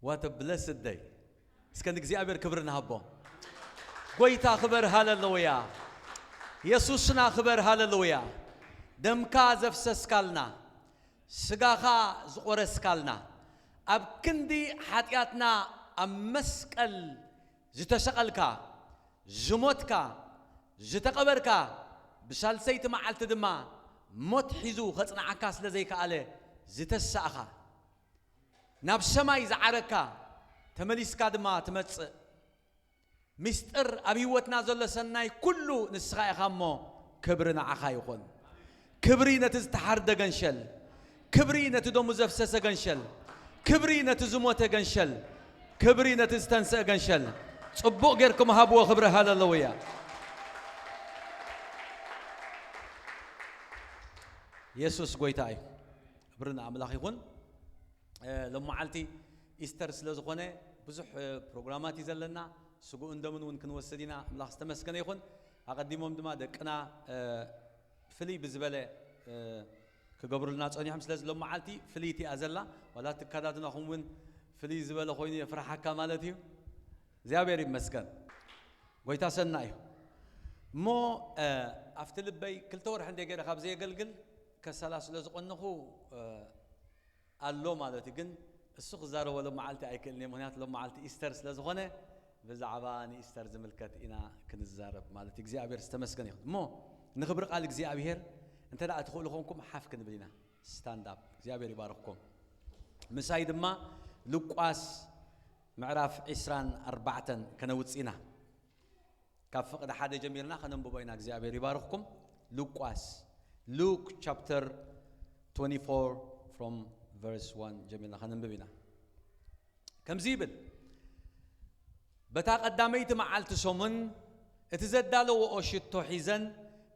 What a blessed day. اسكن እግዚአብሔር ክብርና ሀቦ ጎይታ ክብር ሃሌሉያ ኢየሱስና ክብር ሃሌሉያ ደምካ ዘፍሰስካልና ስጋኻ ዝቆረስካልና ኣብ ክንዲ ኃጢአትና ኣብ መስቀል ዝተሰቀልካ ዝሞትካ ዝተቀበርካ ብሳልሰይቲ መዓልቲ ድማ ሞት ሒዙ ከጽናዓካ ስለዘይከኣለ ዝተሳእኻ ናብ ሰማይ ዝዓረካ ተመሊስካ ድማ ትመጽእ ሚስጥር ኣብ ህይወትና ዘሎ ሰናይ ኩሉ ንስኻ ኢኻ እሞ ክብሪ ንዓኻ ይኹን ክብሪ ነቲ ዝተሓርደ ገንሸል ክብሪ ነቲ ደሙ ዘፍሰሰ ገንሸል ክብሪ ነቲ ዝሞተ ገንሸል ክብሪ ነቲ ዝተንስአ ገንሸል ጽቡቕ ጌርኩም ሃብዎ ክብሪ ሃሌሉያ ኢየሱስ ጎይታ እዩ ክብሪ ንኣምላኽ ይኹን ለማዓልቲ ኢስተር ስለዝኾነ ብዙሕ ፕሮግራማት ይዘለና ስጉኡ እንደምን ውን ክንወስዲና ኣምላኽ ዝተመስገነ ይኹን ኣቀዲሞም ድማ ደቅና ፍልይ ብዝበለ ክገብሩልና ጸኒሖም ስለዚ ለማዓልቲ ፍልይቲ እያ ዘላ ዋላ ትከዳድናኹም ውን ፍልይ ዝበለ ኮይኑ የፍርሓካ ማለት እዩ እግዚአብሔር ይመስገን ጎይታ ሰና እዩ እሞ ኣብቲ ልበይ ክልተ ወርሒ እንደ ገይረ ካብ ዘየገልግል ከሰላ ስለዝቆንኹ ኣሎ ማለት ግን እሱ ክዛረበ ለማዓልቲ ኣይክእልኒ ምክንያቱ ለማዓልቲ ኢስተር ስለዝኾነ ብዛዕባ ንኢስተር ዝምልከት ኢና ክንዛረብ ማለት እግዚአብሔር ዝተመስገነ ይኹን እሞ ንኽብሪ ቃል እግዚአብሔር እንተ ደኣ ትኽእሉ ኾንኩም ሓፍ ክንብል ኢና ስታንድ ኣፕ እግዚአብሔር ይባርኽኩም ምሳይ ድማ ሉቃስ ምዕራፍ 24 ከነውፅእ ኢና ካብ ፍቕዲ ሓደ ጀሚርና ከነንብቦ ኢና እግዚአብሔር ይባርኽኩም ሉቃስ Luke chapter 24 from verse 1 جميلنا خننبب ኢና ከምዚብል በታ ቀዳመይቲ መዓልቲ ሰሙን እቲ ዘዳለዎ ሽቶ ሒዘን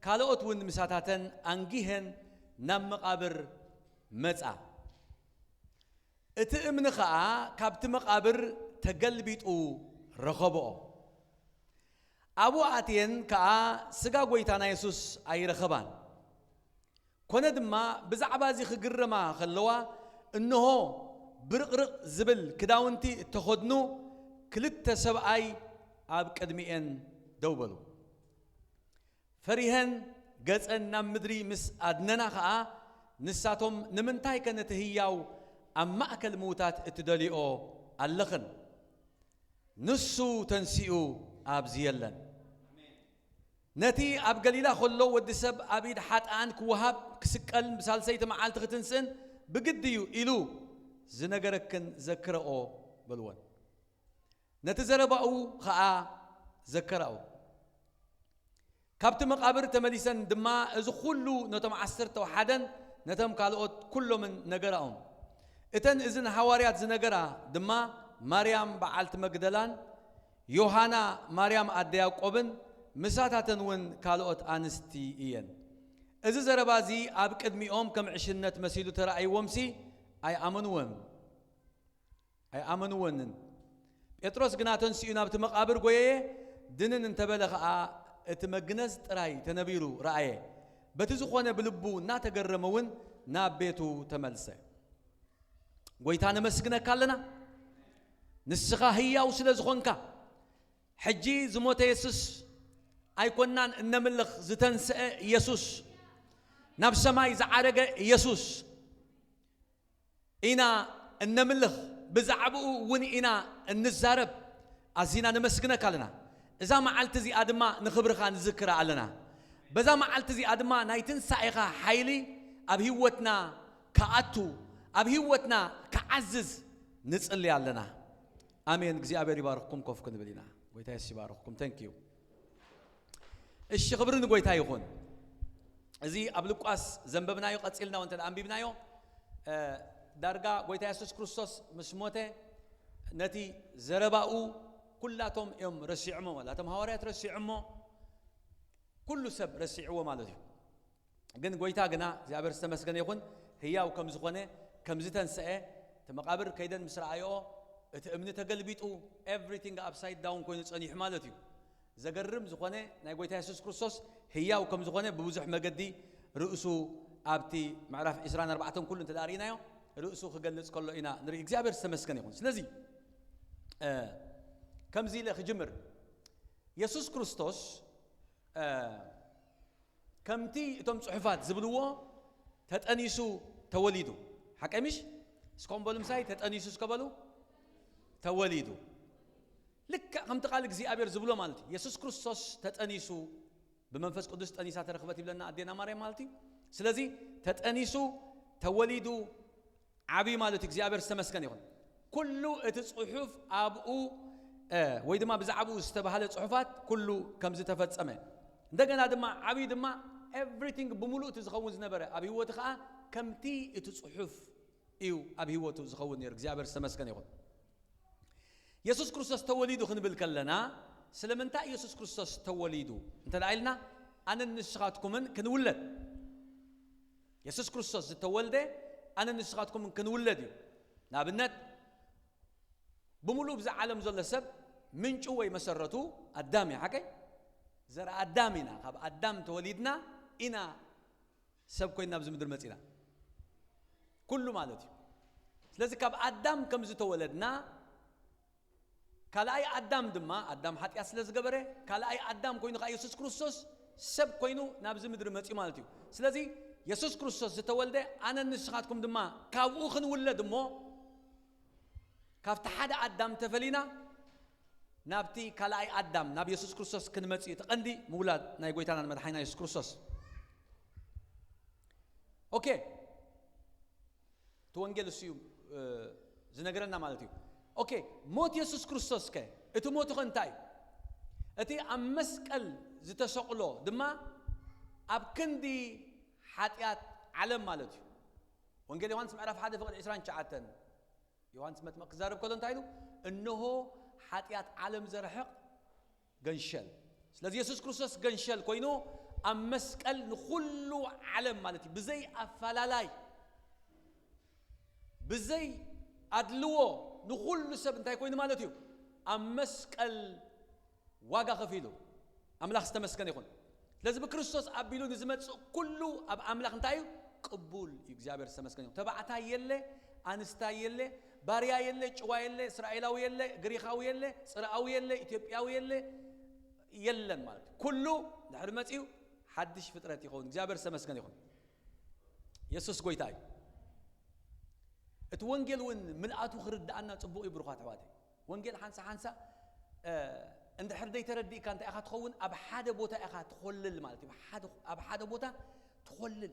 ካልኦት ውን ምሳታተን አንጊሄን ናብ መቃብር መጻ እቲ እምኒ ኸኣ ካብቲ መቃብር ተገልቢጡ ረኸብኦ ኣብኡ ኣትየን ከኣ ስጋ ጎይታና ኢየሱስ ኣይረኸባን ኮነ ድማ ብዛዕባ እዚ ክግረማ ከለዋ እንሆ ብርቅርቅ ዝብል ክዳውንቲ እተኸድኑ ክልተ ሰብኣይ ኣብ ቅድሚኤን ደው በሉ ፈሪሄን ገጸን ናብ ምድሪ ምስ ኣድነና ኸኣ ንሳቶም ንምንታይ ከነቲ ህያው ኣብ ማእከል ምውታት እትደሊኦ ኣለኽን ንሱ ተንሲኡ ኣብዚ የለን ነቲ ኣብ ገሊላ ከሎ ወዲ ሰብ ኣብ ኢድ ሓጥኣን ክወሃብ ክስቀል ብሳልሰይቲ መዓልቲ ክትንስእን ብግድዩ ኢሉ ዝነገረክን ዘክረኦ በልወን ነቲ ዘረባኡ ኸኣ ዘከረኦ ካብቲ መቃብር ተመሊሰን ድማ እዚ ኩሉ ነቶም 11 ነቶም ካልኦት ኩሎምን ነገራኦም እተን እዝን ሐዋርያት ዝነገራ ድማ ማርያም በዓልቲ መግደላን ዮሃና ማርያም ኣደ ያዕቆብን ምሳታተን ውን ካልኦት ኣንስቲ እየን እዚ ዘረባዚ ኣብ ቅድሚኦም ከም ዕሽነት መሲሉ ተራእይዎምሲ ኣይኣመኑወንን ጴጥሮስ ግና ተንሲኡ ናብቲ መቃብር ጎየየ ድንን እንተበለ ኸኣ እቲ መግነዝ ጥራይ ተነቢሩ ረአየ በቲ ዝኾነ ብልቡ እናተገረመውን ናብ ቤቱ ተመልሰ ጎይታ ነመስግነካ ኣለና ንስኻ ህያው ስለ ዝኾንካ ሕጂ ዝሞተ ኢየሱስ ኣይኮናን እነምልኽ ዝተንስአ ኢየሱስ ናብ ሰማይ ዝዓረገ ኢየሱስ ኢና እነምልኽ ብዛዕባኡ ውን ኢና እንዛረብ ኣዚና ነመስግነካ ኣለና እዛ መዓልቲ እዚኣ ድማ ንኽብርኻ ንዝክራ ኣለና በዛ መዓልቲ እዚኣ ድማ ናይ ትንሳኤኻ ሓይሊ ኣብ ህይወትና ከኣቱ ኣብ ህይወትና ከዓዝዝ ንጽልይ ኣለና ኣሜን እግዚአብሔር ይባርኽኩም ኮፍ ክንብል ኢና ጎይታ ኢየሱስ ይባርኽኩም ታንክ ዩ እሺ ክብሪ ንጎይታ ይኹን እዚ ኣብ ሉቃስ ዘንበብናዮ ቀፂልና ወንተ አንቢብናዮ ዳርጋ ጎይታ ኢየሱስ ክርስቶስ ምስ ሞተ ነቲ ዘረባኡ ኩላቶም እዮም ረሲዕሞ ወላቶም ሐዋርያት ረሲዕሞ ኩሉ ሰብ ረሲዕዎ ማለት እዩ ግን ጎይታ ግና እግዚአብሔር ዝተመስገነ ይኹን ህያው ከም ዝኾነ ከም ዝተንስአ ተመቃብር ከይደን ምስ ረኣዮ እቲ እምኒ ተገልቢጡ ኤቭሪቲንግ ኣፕሳይድ ዳውን ኮይኑ ጸኒሑ ማለት እዩ ዘገርም ዝኾነ ናይ ጎይታ ኢየሱስ ክርስቶስ ህያው ከም ዝኾነ ብብዙሕ መገዲ ርእሱ ኣብቲ ምዕራፍ 24 ኩሉ እንተዳሪናዮ ርእሱ ክገልጽ ከሎ ኢና ንርኢ እግዚአብሔር ዝተመስገነ ይኹን ስለዚ كم زي لك جمر يسوع كريستوس كمتي توم صحفات زبلوه تتأنيسو توليدو حكى مش سكون بولم ساي تتأنيسو سكبلو توليدو لك كم تقالك زي أبير زبلوه مالتي يسوع كريستوس تتأنيسو بمنفس قدس تأنيسات رخبتي بلنا أدينا مريم مالتي سلازي تتأنيسو توليدو عبي مالتك زي أبير سمسكن يخون كله اتصحف أبو ويدما بزعبو استبهالة صحفات كله كم زي تفتسمه دقنا دما عبي دما everything بملو تزخون زنبرة أبي هو تخا كم تي اتصحف إيو أبي هو تزخون يرك زي أبير سمسكن يخون يسوع كريستوس توليدو خن بالكلنا سلمنتا يسوع كريستوس توليدو انت دايلنا انا نشغاتكم كنولد يسوع كريستوس تولده انا نشغاتكم كنولد نابنت بملو بزع عالم زل سب من جوي مسرتو ادامي حكي زرع ادامنا خاب ادام توليدنا انا سب كوينا بز مدر مصينا كله مالتي لذلك كاب ادام كم تولدنا كلا أي أدم دما أدم حتى أسلز جبره كلا أي أدم كوينو يسوع كريستوس سب كوينو نابز مدر ماتي مالتيو سلازي يسوع كريستوس تولده أنا نشخاتكم دما كاو خن ولد مو كاف تحد أدم تفلينا نابتي كلا أي أدم ناب يسوع كريستوس كن ماتي تقندي مولاد نايقويتانا مدحينا يسوع كريستوس أوكي توانجيل سيو زنجرنا مالتيو اوكي موت يسوع كريستوس كه اتو موت خنتاي اتي امسقل زتسقلو دما اب كندي حاتيات علم مالتي وانجيل يوحنس معرف حدا فقد 20 شعاتن يوحنس متمق زارب كلن تايلو انه حاتيات علم زرحق غنشل ስለዚህ يسوع كريستوس غنشل كوينو امسقل نخلو علم مالتي بزي افلالاي بزي ادلو نقول سب انتي كوين مالتيو امسقل واغا خفيلو املاخ استمسكن يكون لازم كريستوس ابيلو نزمت كله اب املاخ انتايو قبول እግዚአብሔር استمسكن تبعتا يله انستا يله باريا يله ጨዋ يله اسرائيلاوي يله غريخاوي يله صراوي يله ኢትዮጵያዊ يله يلن ማለት كله دحر مصيو حدش فطرت يكون እግዚአብሔር استمسكن يكون ኢየሱስ ጎይታይ ات وانجيل ون ملأتو خرد أنا صبوا يبرخات حواتي وانجيل حنسا عند حردي تردي كانت أخذ تخون أب حدا بوتا أخذ تخلل مالتي أب حدا بوتا تخلل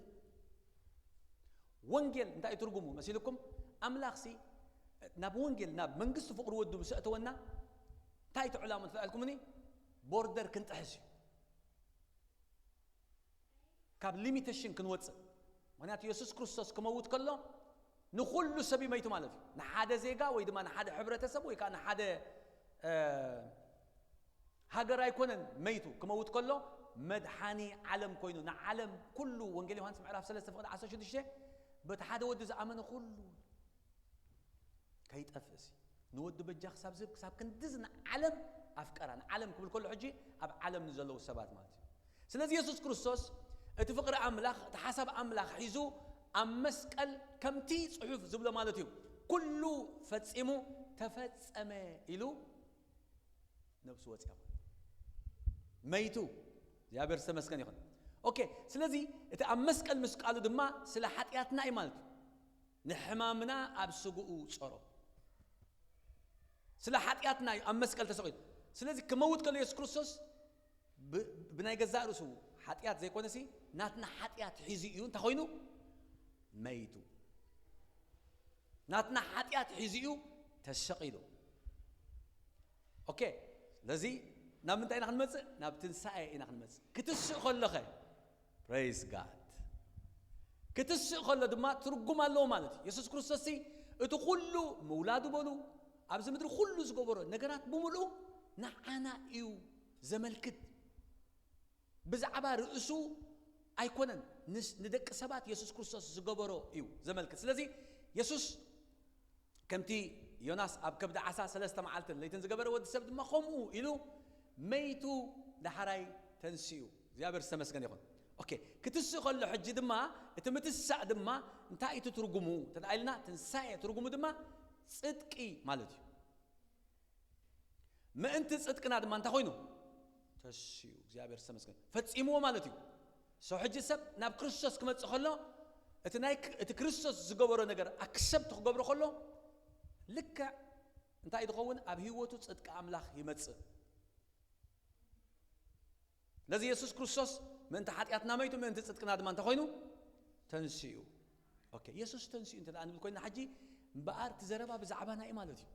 وانجيل انت يترجموا مسيلكم أملاخسي ناب وانجيل ناب منقص فوق رود بسأتونا تايت علامة فعلكمني بوردر كنت أحسي كاب ليميتيشن كنوتس معناته يسوع كريستوس كموت كله نخلو سبي ميتو مالتي نحدا زيغا ويد ما نحدا حبرتسب وي كان حدا هاجر يكونن ميتو كموت كله مدحاني علم كوينو نعلم كله وانجيل يوحنس معرف 3 فقد 16 شيء بتحدا ود زامن كله كيتفسي نود بجاخ حساب زب حساب كندزنا علم افكرنا علم كل حجي اب علم نزلو السبات مالتي سلازي يسوع كريستوس اتفقر املاخ تحسب املاخ حيزو أمسكال كمتي صحف زبلة مالتيو كله فتسمو تفتسمه إلو نفس واتساب ميتو يا بير سمسكن يخون أوكي سلازي أمسكال مسكالو دما سلاحاتياتنا أي مالتو نحمامنا أبسقو صارو سلاحاتياتنا أمسكال تسقيد سلازي كموت كل يسوع كريستوس بناي جزاء رسو حاتيات زي كونسي ناتنا حاتيات حزيون تخوينو ميتو ناتنا حاتيات حزيو تشقيدو اوكي لذي نامنتا انا خنمص نابتنساي انا خنمص كتسق خلخه praise god كتسق خل دما ترجم الله مالتي يسوع كريستوس اتو كله مولادو بلو ابز مدر كله زغبرو نغرات بملو نعنا ايو زملكت بزعبا رؤسو أيكونن ندق سبات يسوع كريستوس زغبرو إيو زملك سلازي يسوع كمتي يوناس أب كبد عسى 3 معالتن ليتن زغبرو ود سبت ما خمو إلو ميتو دحراي تنسيو زيابر سمسكن يكون أوكي كتسخل حج دما اتمتسع دما انتاي تترجمو تدعيلنا تنساي ترجمو دما صدقي مالتي ما أنت صدقنا دم أنت خوينو تشيو እግዚአብሔር ተመስገን ፈጽሞ ማለት እዩ ሰው ሕጂ ሰብ ናብ ክርስቶስ ክመጽእ ከሎ እቲ ክርስቶስ ዝገበሮ ነገር አክሰፕት ክገብሮ ከሎ ልክ እንታይ ይኸውን ኣብ ህይወቱ ጽድቅ አምላኽ ይመጽእ ለዚ ኢየሱስ ክርስቶስ ምንተ ኃጢአትና ማይቱ ምንተ ጽድቅና ድማ እንተ ኮይኑ ተንስኡ ኦኬ ኢየሱስ ተንስኡ እንተ አንብል ኮይና ሕጂ በአር ትዘረባ ብዛዕባና እዩ ማለት እዩ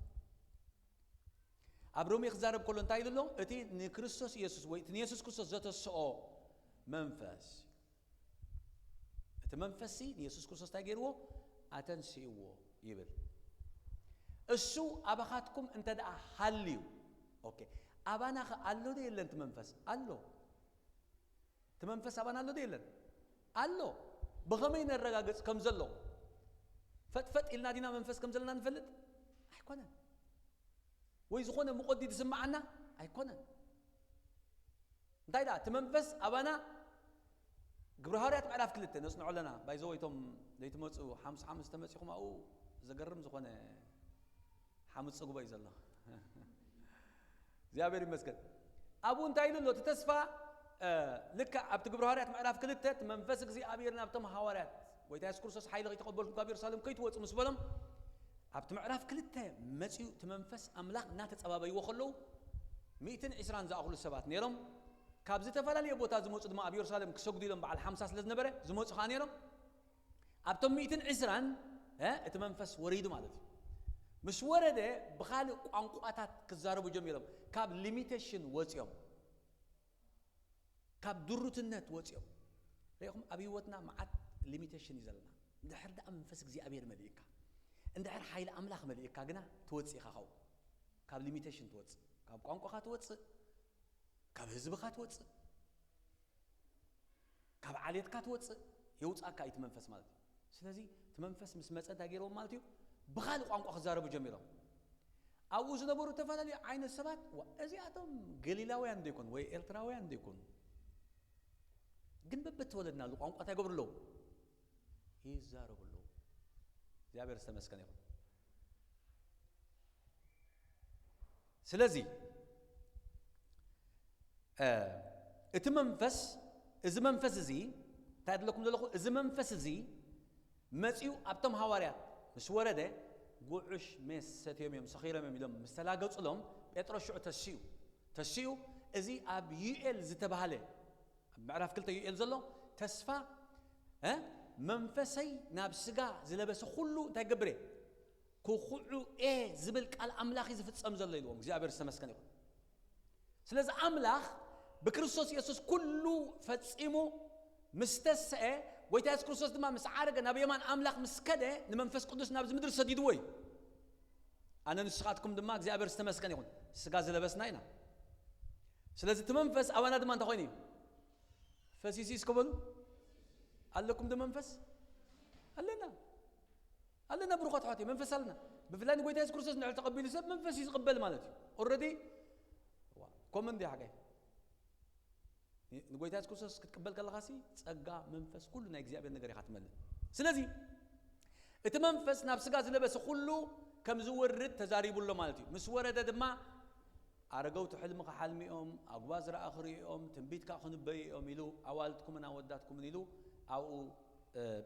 አብሮም ይخዛረብ ኮሎ እንታይ ይልሎ እቲ ንክርስቶስ ኢየሱስ ወይ እቲ ኢየሱስ ክርስቶስ ዘተስኦ መንፈስ እቲ መንፈስ ኢየሱስ ክርስቶስ ታገርዎ አተንስኡዎ ይብል እሱ አባኻትኩም እንተ ዳ ሐልዩ ኦኬ አባና አሎ የለን መንፈስ አሎ ተመንፈስ አባና አሎ የለን አሎ በኸመይ ነረጋገጽ ከም ዘሎ ፈጥፈጥ ኢልና ዲና መንፈስ ከም ዘለና ንፈልጥ አይኮነን ወይ ዝኾነ መቆዲድ ዝስማዓና አይኮነን እንታይ ዳ ተመንፈስ አባና ግብረ ሐዋርያት ምዕራፍ 2 ነጽንዑ ለና ባይዘወይቶም ለይትመጹ 55 ተመጽኹም አው ዘገርም ዝኾነ ሓሙስ ጽጉባይ ዘሎ እግዚአብሔር ይመስገን አቡ እንታይ ይልሎ ተስፋ ልክ ኣብቲ ግብረ ሐዋርያት ምዕራፍ 2 መንፈስ እግዚአብሔር ናብቶም ሐዋርያት ወይ ኢየሱስ ክርስቶስ ኃይል ይተቀበልኩም ካብ ኢየሩሳሌም ከይትወጹ ምስ በሎም ኣብቲ ምዕራፍ 2 መጽኡ ተመንፈስ አምላኽ እና ተጸባበይዎ ከለው 120 ዝኣኽሉ ሰባት ነይሮም ካብ ዝተፈላልየ ቦታ ዝመጹ ድማ ኣብ ኢየሩሳሌም ክሰግዱ ኢሎም በዓል 50 ስለ ዝነበረ ዝመጹ ኻ ነይሮም ኣብቶም 120 እቲ መንፈስ ወሪዱ ማለት እዩ مش ورده بخالق ቋንቋታት ክዛረቡ ጀሚሮም ካብ ሊሚቴሽን ወጽዮም ካብ ድሩትነት ወጽዮም ለይኹም ኣብ ህይወትና ማዓት ሊሚቴሽን ይዘልና እንድሕር ዳ መንፈስ እግዚአብሔር መልእካ እንድሕር ኃይል አምላኽ መልእካ ግና ትወጽኢኻ ኻው ካብ ሊሚቴሽን ትወጽእ ካብ ቋንቋኻ ትወጽእ ካብ ህዝብኻ ትወጽእ ካብ ዓሌትካ ትወጽእ የውጻካ እቲ መንፈስ ማለት ስለዚህ እቲ መንፈስ ምስ መጸ ታገይሮም ማለት እዩ بخال ቋንቋ ክዛረቡ ጀሚሮም አው ዝነበሩ ተፈላልዩ አይነት ሰባት እዚአቶም ገሊላውያን እንደይኮን ወይ ኤርትራውያን እንደይኮን ግን በበተወለድና ቋንቋ ታይገብርሎ ይዛረቡሎ እግዚአብሔር ተመስገን ይሁን ስለዚህ እቲ መንፈስ እዚ መንፈስ እዚ ታይድለኩም ዘለኹ እዚ መንፈስ እዚ መጽኡ ኣብቶም ሐዋርያት مش ورده قعش مس ستيوم يوم صخيرة يوم يوم مستلاقوا صلهم بيترى شو تشيو إزي أب يقل زتبهله بعرف كلته يقل زلهم تسفى منفسي نابسجا زلبس خلو تجبره كخلو زبلك الأملاخ يزفت سمزل ليلهم زي أبير السمسكني سلز أملاخ بكريستوس يسوع كله فتسمو مستسئ ويتاس كريستوس دما مسعارق نبي يمان أملاخ مسكده نمنفس قدس نابز مدر سديدوي أنا نسخاتكم دما እግዚአብሔር ተመስገን ይሁን ስጋ ዘለበስና አይና ስለዚህ ተመንፈስ አዋና ደማ እንተኾይኒ ፈሲሲስ ከበሉ አለኩም ደመንፈስ አለና ብሩኻት ሐዋቴ መንፈስ አለና በፍላን ጎይታ ኢየሱስ ክርስቶስ ንዕል ተቀበሉ ሰብ መንፈስ ይቀበል ማለት እዩ ኦሬዲ ኮመንድ ያገኝ ንጎይታ ኢየሱስ ክርስቶስ ክትቀበል ከለኻሲ ጸጋ መንፈስ ሁሉ ናይ እግዚአብሔር ነገር ይኻትመልእ ስለዚህ እቲ መንፈስ ናብ ስጋ ዝለበሰ ሁሉ ከም ዝወርድ ተዛሪቡሎ ማለት እዩ ምስ ወረደ ድማ አረገውት ሕልም ከሐልሚኦም አጓዝ ረአኽሪኦም ትንቢትካ ክንበይኦም ኢሉ አዋልትኩምና ወዳትኩምን ኢሉ አው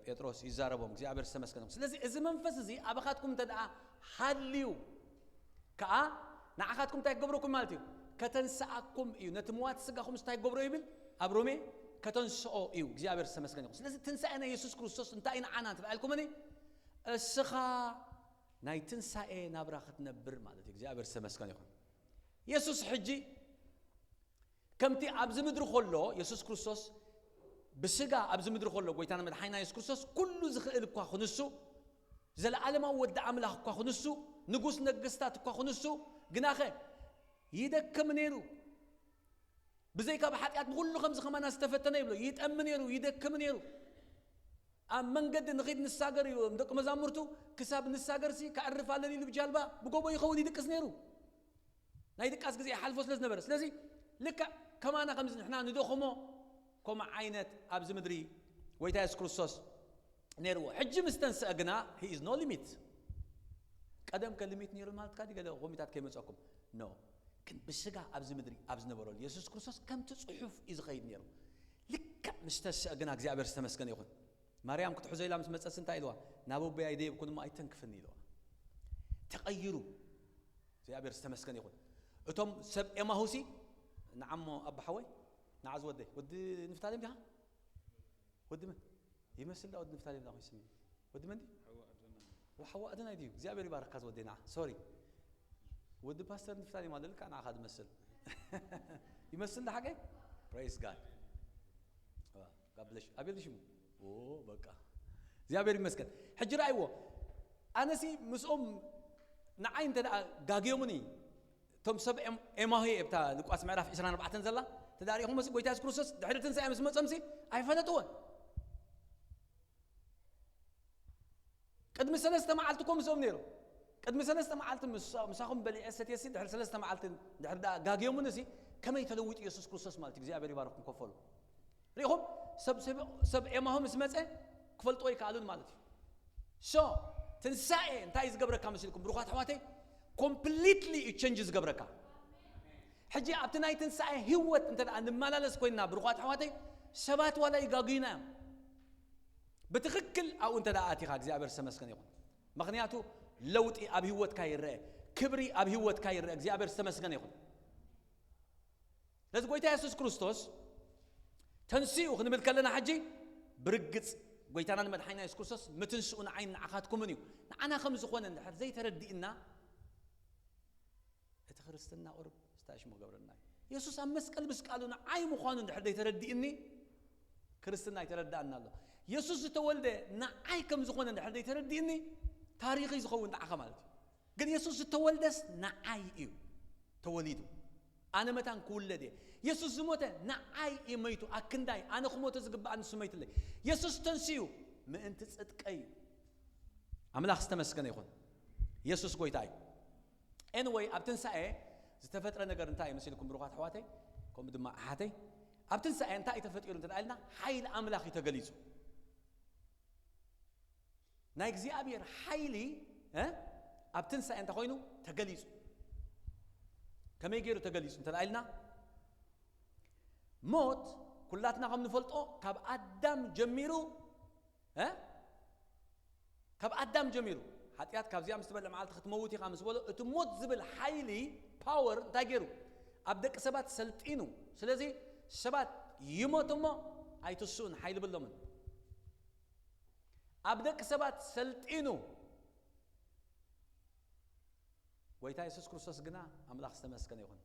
ጴጥሮስ ይዛረቦም እግዚአብሔር ተመስገን ስለዚህ እዚ መንፈስ እዚ አባኻትኩም ተደአ ሐልዩ ከአ ንዓኻትኩም ታይገብሩኩም ማለት እዩ ከተንሳአኩም እዩ ነትምዋት ስጋኹም ስታይገብሩ ይብል አብሮሜ ከተንስኦ እዩ እግዚአብሔር ተመስገን ስለዚህ ትንሳኤና ኢየሱስ ክርስቶስ እንታይ ንዓና ተባልኩምኒ እስኻ ናይ ትንሳኤ ናብራ ክትነብር ማለት እግዚአብሔር ተመስገን ይሁን ኢየሱስ ሕጂ ከምቲ ኣብዚ ምድሪ ኾሎ ኢየሱስ ክርስቶስ ብስጋ ኣብዚ ምድሪ ኾሎ ጎይታና መድሓኒና ኢየሱስ ክርስቶስ ኩሉ ዝኽእል እኳ ክንሱ ዘለዓለማዊ ወዲ አምላኽ እኳ ክንሱ ንጉስ ነገስታት እኳ ክንሱ ግናኸ ይደክም ነይሩ بزيك بحاجات كله خمس خمانة استفتنا يبلو يتأمن يرو يدكم يرو من قد نغيد نساجر يوم دك مزامرتو كساب نساجر سي كعرف على اللي بجالبا بقوبا يخون يدكس نيرو نايدك أسكت زي حلفوس لازم نبرس لازم لك كمان خمس نحنا ندوخمو كم عينت أبز مدري ويتاس كروسوس نيرو حج مستنس أجنا he is no limit قدم كلمة نيرو مالت كادي قال قومي تات كلمة أكم no كن بسجع أبز مدري أبز نبرول يسوع كريستوس كم تصحف إزغيد نيرو لك مستش أجناك زي أبرس تمسكن يخون مريم كنت حزيلة مس مسأسن تايلوا نابو بيعيدي بكون ما يتنكفني لوا تغيروا زي أبرس تمسكن يخون أتوم سب إما هوسي نعم أب حوي نعز ودي نفتالي بها ودي من يمثل لا ودي نفتالي بها يسمي ودي من دي وحواء أدنى ديو زي أبري بارك كاز ودينا سوري ودي باستر نفتالي ما دلك أنا أخذ مثل يمثل ده حاجة praise God قبلش أبي ليش مو أوه بقى زي أبي مسكن حجر أيوة أنا سي مسؤوم نعين تدا جاجيومني توم سب إما هي بتاع لك أسمع رف إسرائيل بعد تنزله تداري هم مسك ويتاس كروسس دحير تنسى أمس مسمسي أي فلتوه قد مثلا استمعلتكم مسؤوم نيرو قد مثلا استمعلت مساهم بلي أسد يسيد دحير مثلا استمعلت دحير دا جاجيومني سي كم يتلوث يسوع كروسس مالتك زي أبي باركم كفلوا ريهم سب إما هم اسمه كفلت أي كالون مالتي شو تنسى انتايز قبرك كم سيلكم بروخات حواتي completely it changes قبرك حجي أبتناي تنسى هوت انت عند مالالس كوينا بروخات حواتي شبات ولا يقاقينا بتغكل أو انت دعاتي خاك زي أبر سمسكن يقول مغنياتو لوتي أبي هوت كاير كبري أبي هوت كاير زي أبر سمسكن يقول لازم قويت يسوع كريستوس تنسيو خلينا نتكلم حجي برقص قويتنا نمدحينا يسوع كريستوس متنسون عين عقاتكم منيو أنا خمس إخوان ندحر زي تردينا اتخرستنا قرب استاش مو قبرنا يسوع أمسكال مسكالونا عاي مخوان ندحر زي ترديني كريستنا يتردأنا الله يسوع تولد نعاي كم زخوان ندحر زي ترديني تاريخي زخوان دعخ مالتي قال يسوع تولدس نعاي إيو توليدو أنا متان كل ده يسوع زموته نعاي إيميتو أكنداي أنا خموته زقب عن سميت الله يسوع تنسيو ما أنت تصدق أي عمل أخست مسكن يخون يسوع قوي تاي anyway أبتنسى إيه زتفترة نقدر نتاي مسيلكم بروحات حواتي كم بدم حاتي أبتنسى إيه نتاي تفتير أنت قالنا حيل عمل أخي تجليزو نايك زي أبير حيلي ها أبتنسى أنت خوينو تجليزو كم يجيرو تجليس أنت قايلنا موت كلاتنا قام نفلتو كاب أدم جميرو ها كاب أدم جميرو حتيات كاب زي مستبل معالت ختموتي خامس ولا تموت زبل حيلي باور تاجرو أبدك سبات سلتينو سلازي سبات يموتما أي تسون حيل باللمن أبدك سبات سلتينو ويتا يسوع كريستوس جنا أملاك استمسكن يخون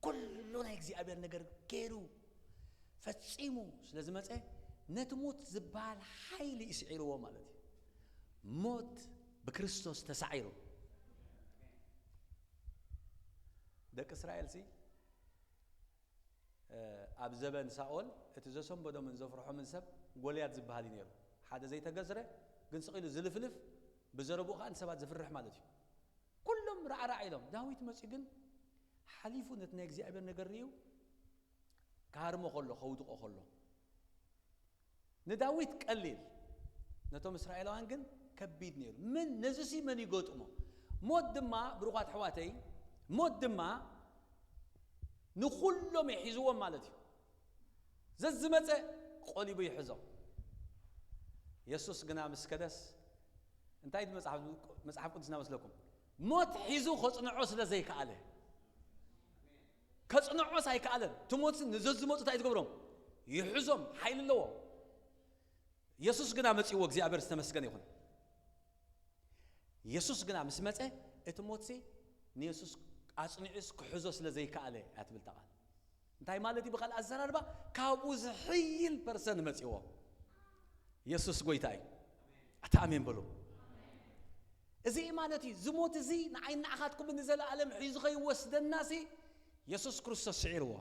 كلنا يجزي أبير نجر كيرو فتشيمو لازم أتى نتموت زبال حيل يسعيروا مالتي موت بكريستوس تسعيرو دك إسرائيل سي أبزبن ساول اتجسم بدو من زفرحه من سب قوليات زبالي نيرو حدا زي تجزره قنصقيل زلفلف بزربوها أن سبات زفرح مالتي كلهم رعى لهم داويت مسجن حليفو نتناك زي أبي نجريو كارمو خلو خودو خلو نداويت قليل نتوم إسرائيل وانجن كبيد نير من نزسي من يقطمه موت دما بروقات حواتي موت دما نخلهم يحيزوا مالتي زمته قولي بيحزوا يسوس جنا مسكدس انتايد مصحف قدسنا مسلكم موت حيزو خصنعوس لزي كاله كصنعوس هاي كاله تموت نزز موت تايد قبرهم يحزم حيل الله يسوس جنا مسيو እግዚአብሔር ተመስገን ይሁን يسوس جنا مسمته اتموتسي نيسوس አጽንዕስ ክሕዞ ስለዘይ ካለ አትብል ተቃል እንታይ ማለት ይበቃል አዘራርባ ካብኡዝ ሕይል ፐርሰን መጽዮ ኢየሱስ ጎይታይ አታሜን ብሎ እዚ ማለት ዝሞት እዚ ንዓይና አኻትኩም ንዘላለም ሒዙ ከይወስደናሲ ኢየሱስ ክርስቶስ ስዒርዎ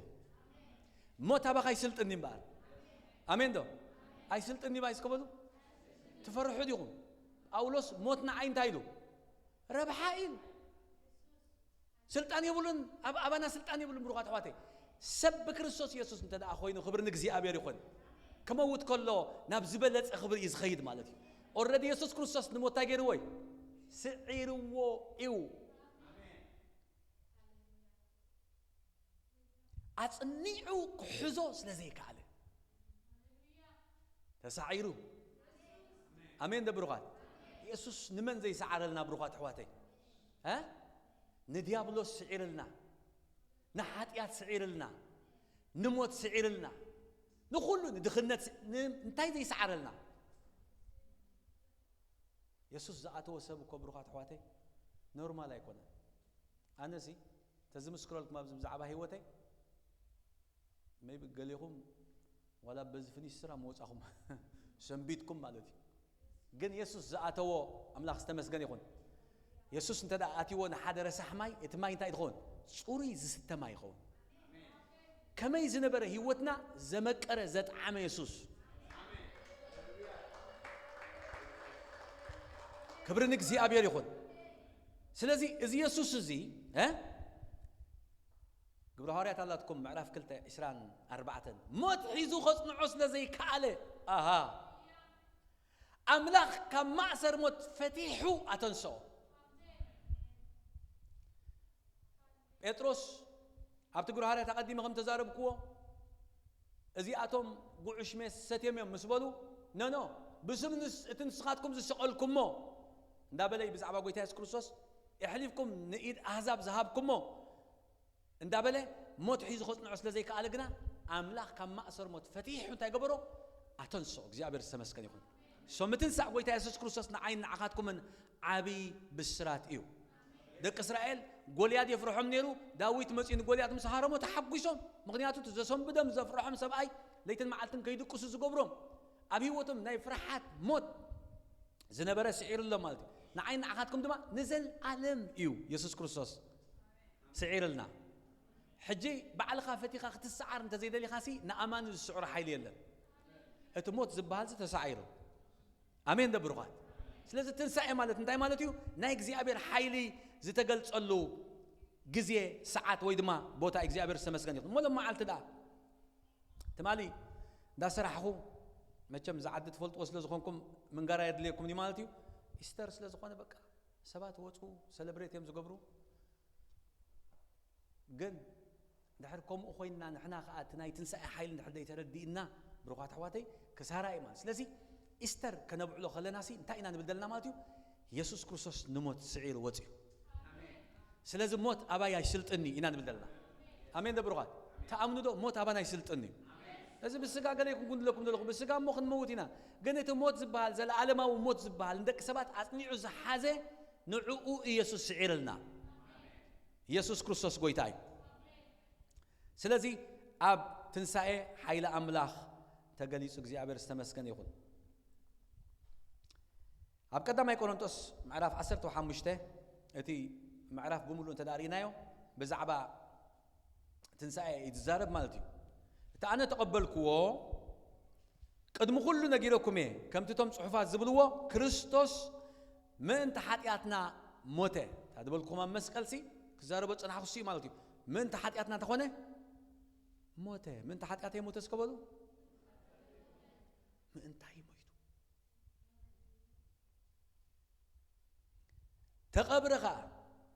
ሞት አባኻይ ስልጥን ይባል አሜን ዶ አይ ስልጥን ይባይ እስከበሉ ተፈርሑ ዲኹም ጳውሎስ ሞትና ዓይን ታይሉ ረብሓኢል سلطان يقولون أبانا سلطان يقولون بروقات حواتي سب كريستوس يسوس انت دا أخوينو خبر نجزي أبي يخون كما وود كله نبزبلت خبر يزخيد مالتي already يسوس كريستوس نمو تاجروي سعيرو إيو أصنعوا كحزو سلزي كعله تسعيرو أمين ده بروقات يسوس نمن زي سعر لنا بروقات حواتي ها نديابلوس سعير لنا نحاتيات سعير لنا نموت سعير لنا نقولوا ندخلنا نتاي زي سعر لنا يسوس زعته وسبكو بروقات حواتي نورمال يكون أنا سي تزم سكرولك ما بزم زعبها هيوتي ما يبقى لهم ولا بزفني السرا موت أخم سنبيتكم مالتي جن يسوس زعته أملاخ استمس جن يكون يسوس انت دا أتي وانا حدا رسح ماي اتماي انت يدخون صوري زست ماي يخون كما يزنبر هيوتنا زمك أرزت عام يسوس كبرنك زي أبيار يخون سلازي إذا يسوس زي ها قبل هاريات الله تكون معرف كلته إسران 4 موت حيزو خصنا عسلة زي كعلة أها أملاخ كم معسر موت فتيحو أتنسو بطرس أبتقول هاريات تقدم غم تزارب كوا إذا أتم قعش مس ستيم يوم مسبلو نو بسم تنسخاتكم زي سقلكم مو ندابلي بزعبا قويتها كريستوس يحلفكم نقيد أحزاب ذهبكم مو ندابلي موت حيز خصنا عسلة زي كالجنا أملاخ كم مأسر موت فتيح وانت يقبرو أتنسو زيابير السمس كان يكون سو متنسع قويتها يسوس كريستوس نعين عقاتكم من عبي بالسرات إيو دك إسرائيل جولياد يفرحهم نيرو داويت مسين جولياد مسهرهم وتحبقيشون مغنياتو تزسهم بدم زفرحهم سبعي ليتن معلتن كيدو قصص قبرهم أبي وتم ناي فرحات موت زنبرة سعير الله مالتي نعين عقاتكم دما نزل عالم إيو يسوس كريستوس سعير لنا حجي بعل خافتي خاخت السعر انت زي دلي خاسي نأمان السعر حيلي يلا اتموت زبال تسعيره امين ده بروغات سلازم تنسعي مالت انتي مالتيو نايك زي ابير حيلي زي تقلت قلو جزيه ساعات ويدما بوتا اكزي ابير سمسكن يقول ولا ما عالت دا تمالي دا سرحخو مچم زعدت فلط وسل زخونكم من غرا يدليكم دي مالتيو استر سل زخونه بقى سبات وصو سيلبريت يم زغبرو جن دحركم أخوينا نحنا خاتنا يتنسى حيل نحدا يتردينا بروقات حواتي كسارة إيمان سلازي إستر كنبعلو خلنا ناسي انتاينا نبدلنا مالتيو يسوس كريستوس نموت سعير وطيو سلازي موت أبا يشلطني إنا نبدلنا أمين ده بروقات تأمنوا دو موت أبا يشلطني لازم بالسقا قال يكون قند لكم بالسقا مخن موتنا قنيت موت زبال زل عالما وموت زبال عندك سبات أصنيعو زحازة نعوء يسوس سعير لنا يسوس كريستوس قويتاي سلازي أب تنسى حيل أملاخ تقليس እግዚአብሔር استمسكن يقول أب قدام كورنثوس معرف 15 أتي معرف بملو أنت دارينايو بزعبا تنسى يتزارب مالتي أنا تقبلكوا قدم كل نجيلكم كم تتم صحفات زبلوا كريستوس من تحتياتنا موته هذا بالكم مسكلسي كزاربت أنا حسي مالتي من تحتياتنا تخونه موته من تحتياته موته سكبلو من تاي مويتو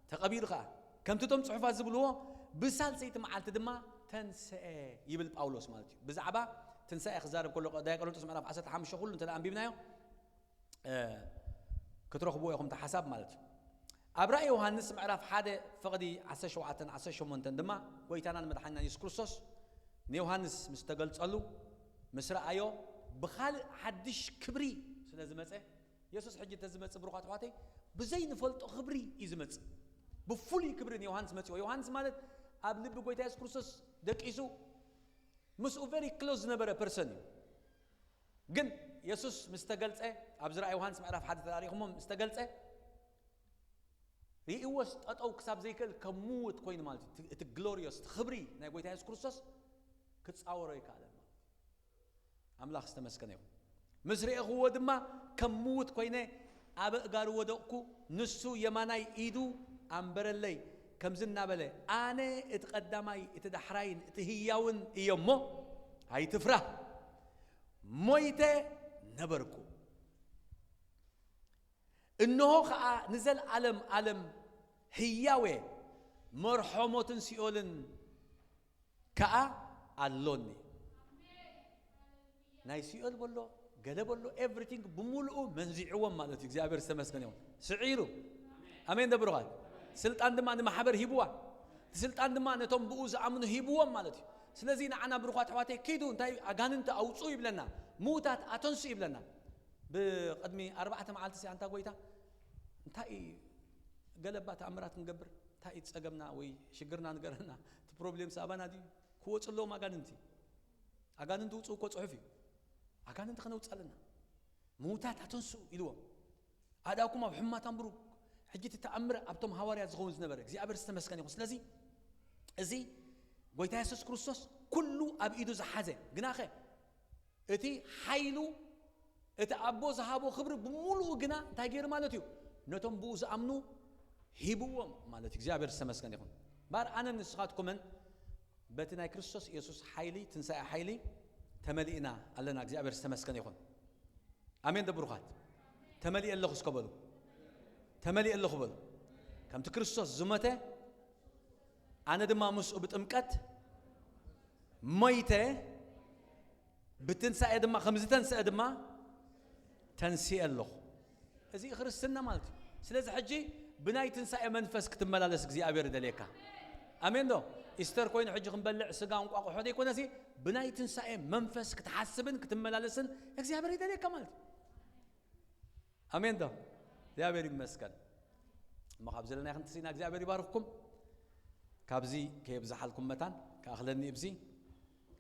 تقبيرخا كم تتم صحفات زبلوا بسال سيت معلت دما تنسى يبل باولوس مالتي بزعبا تنسى خزارب كله دايق قلت اسمع 15 كله انت الان بيبنايو كترخبوا ياكم تحساب مالتي أبرأ يوحنس معرف حدا فقدي عسشو منتن دما ويتانا مدحنا يسوع كريستوس نيوحنس مستقل صلو مسرا ايو بخال حدش كبري سلازمصه يسوس حجي تزمص بروقات حواتي بزي نفلط خبري يزمص بفولي كبري يوحنس مص يوحنس مالت اب لب غويتا يسوع كريستوس دقيسو مسو فيري كلوز نبره بيرسون جن يسوس مستقلصه ابزرا يوحنس معرف حدا تاريخهم مستقلصه ريوس أو كسب زي كل كموت كوين مالتي تجلوريوس خبري نقول تايس كروسوس كتصاوري كالم أملاخ استمسكناه مزري هو دما كموت كوينه أب قارو ودقكو نسو يماناي إيدو أمبرلي كم زنا بله أنا اتقدماي اتدحرين اتهياون يومه هاي تفرح مويته نبركو إنه نزل علم هياوي مرحومة سيولن كأ اللوني نايسيول بولو قال بولو everything بمولو منزعوهم مالتي እግዚአብሔር ይመስገን ይሁን سعيرو አሜን ደብሩሃል ስልጣን ድማ ንማሕበር ሂብዋ ስልጣን ድማ ነቶም ብኡ ዝኣምኑ ሂብዎም ማለት እዩ ስለዚህ ንዓና ብሩኻት ኣሕዋተይ ከይዱ እንታይ ኣጋንንቲ ኣውፁ ይብለና ሙታት ኣተንሱ ይብለና ብቅድሚ 4 መዓልቲ ሲኣንታ ጎይታ እንታይ ገለባ ተኣምራት ንገብር እንታይ ፀገምና ወይ ሽግርና ንገረና እቲ ፕሮብሌም ሳባና ዲ ክወፅሎም ኣጋንንቲ ውፁ እኮ ፅሑፍ እዩ ኣጋንንቲ ከነውፃለና ሙታት ኣተንሱ ኢልዎም ኣዳኩም ኣብ ሕማት ኣንብሩ ሕጂ ተኣምር ኣብቶም ሃዋርያት ዝኸውን ዝነበረ እግዚአብሔር ዝተመስገነ ይሁን ስለዚህ እዚ ጎይታ ኢየሱስ ክርስቶስ ኩሉ ኣብ ኢዱ ዝሓዘ ግናኸ እቲ ሓይሉ እቲ ኣቦ ዝሃቦ ክብሪ ብሙሉእ ግና እንታይ ገይሩ ማለት እዩ ነቶም ብኡ ዝኣምኑ ሂብዎም ማለት እግዚአብሔር ዝተመስገነ ይሁን ባር ኣነ ንስኻትኩምን በቲ ናይ ክርስቶስ ኢየሱስ ሓይሊ ትንሳኤ ሓይሊ ተመሊእና ኣለና እግዚአብሔር ዝተመስገነ ይሁን ኣሜን ደብሩኻት ተመሊእ ኣለኹ እስከበሉ ተመሊእ ኣለኹ በሉ ከምቲ ክርስቶስ ዝሞተ ኣነ ድማ ምስኡ ብጥምቀት ሞይተ ብትንሳኤ ድማ ከምዚ ተንስአ ድማ ተንሲእ ኣለኹ እዚ ክርስትና ማለት እዩ ስለዚ ሕጂ ብናይ ትንሳኤ መንፈስ ክትመላለስ እግዚአብሔር ይደልየካ ኣሜን ዶ ኢስተር ኮይኑ ሕጂ ክንበልዕ ስጋ እንቋቑሖ ዘይኮነሲ ብናይ ትንሳኤ መንፈስ ክትሓስብን ክትመላለስን እግዚአብሔር ይደልየካ ማለት እዩ ኣሜን ዶ እግዚአብሔር ይመስገን ما خبز لنا خنتسينا እግዚአብሔር ይባርክኩም ካብዚ ከይብዛሓልኩም መታን ካኽለኒ እብዚ